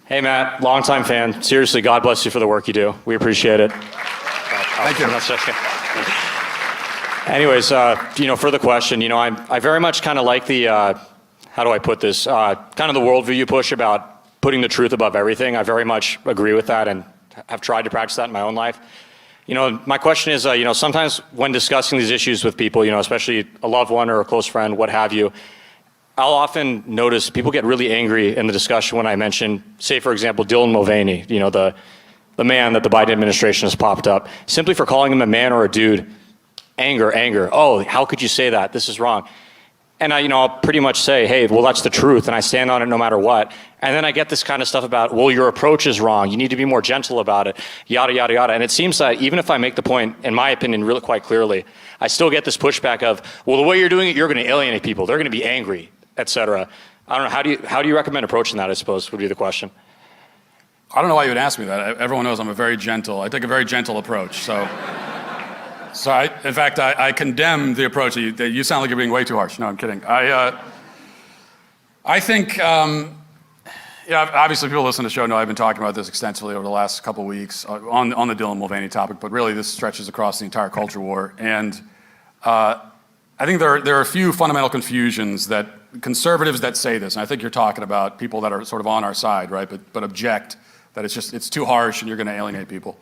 Hey, Matt, longtime fan. Seriously, God bless you for the work you do. We appreciate it. Thank you. Anyways, for the question, I very much kind of like the, how do I put this, kind of the worldview you push about putting the truth above everything. I very much agree with that and have tried to practice that in my own life. My question is, sometimes when discussing these issues with people, especially a loved one or a close friend, what have you, I'll often notice people get really angry in the discussion when I mention, say, for example, Dylan Mulvaney, the man that the Biden administration has popped up, simply for calling him a man or a dude. Anger. Oh, how could you say that? This is wrong. And I'll pretty much say, hey, well, that's the truth, and I stand on it no matter what. And then I get this kind of stuff about, well, your approach is wrong. You need to be more gentle about it, yada, yada, yada. And it seems that even if I make the point, in my opinion, really quite clearly, I still get this pushback of, well, the way you're doing it, you're going to alienate people. They're going to be angry, etc. I don't know. How do you recommend approaching that, I suppose, would be the question. I don't know why you would ask me that. Everyone knows I take a very gentle approach. So I condemn the approach that you sound like you're being way too harsh. No, I'm kidding. I think, obviously people listen to the show know I've been talking about this extensively over the last couple of weeks on the Dylan Mulvaney topic, but really this stretches across the entire culture war. And I think there are a few fundamental confusions that conservatives that say this, and I think you're talking about people that are sort of on our side, right, but object that it's too harsh and you're going to alienate people.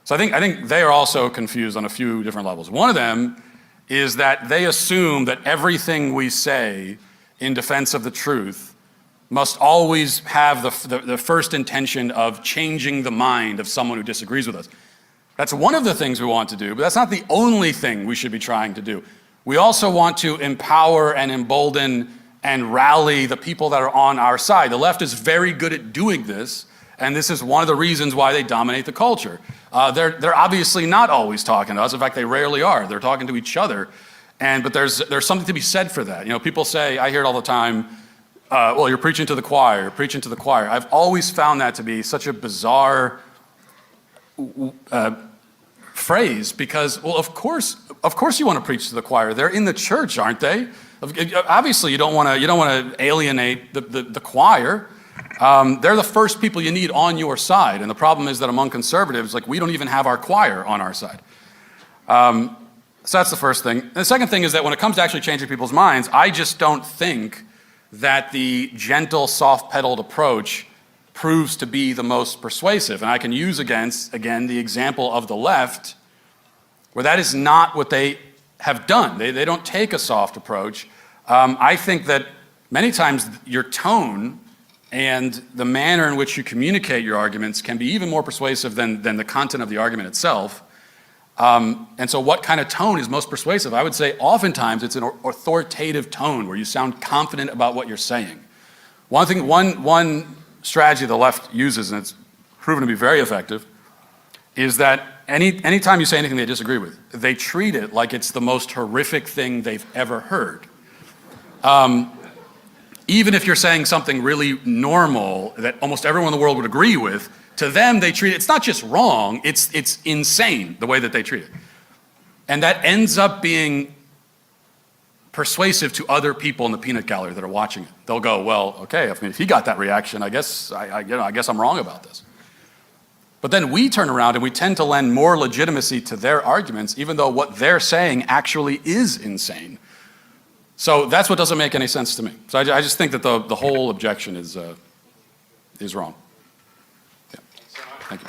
So I think they are also confused on a few different levels. One of them is that they assume that everything we say in defense of the truth must always have the first intention of changing the mind of someone who disagrees with us. That's one of the things we want to do, but that's not the only thing we should be trying to do. We also want to empower and embolden and rally the people that are on our side. The left is very good at doing this, and this is one of the reasons why they dominate the culture. They're obviously not always talking to us. In fact, they rarely are. They're talking to each other. But there's something to be said for that. People say, I hear it all the time, well, you're preaching to the choir, you're preaching to the choir. I've always found that to be such a bizarre phrase because, well, of course you want to preach to the choir. They're in the church, aren't they? Obviously, you don't want to alienate the choir. They're the first people you need on your side. And the problem is that among conservatives, we don't even have our choir on our side. So that's the first thing. And the second thing is that when it comes to actually changing people's minds, I just don't think that the gentle, soft-pedaled approach proves to be the most persuasive. And I can use again, the example of the left, where that is not what they have done. They don't take a soft approach. I think that many times your tone and the manner in which you communicate your arguments can be even more persuasive than the content of the argument itself. And so what kind of tone is most persuasive? I would say oftentimes it's an authoritative tone where you sound confident about what you're saying. One strategy the left uses, and it's proven to be very effective, is that anytime you say anything they disagree with, they treat it like it's the most horrific thing they've ever heard. Even if you're saying something really normal that almost everyone in the world would agree with, to them they treat it, it's not just wrong, it's insane the way that they treat it. And that ends up being persuasive to other people in the peanut gallery that are watching it. They'll go, well, okay, if he got that reaction, I guess I'm wrong about this. But then we turn around and we tend to lend more legitimacy to their arguments, even though what they're saying actually is insane. So that's what doesn't make any sense to me. So I just think that the whole objection is wrong. Yeah. Thank you.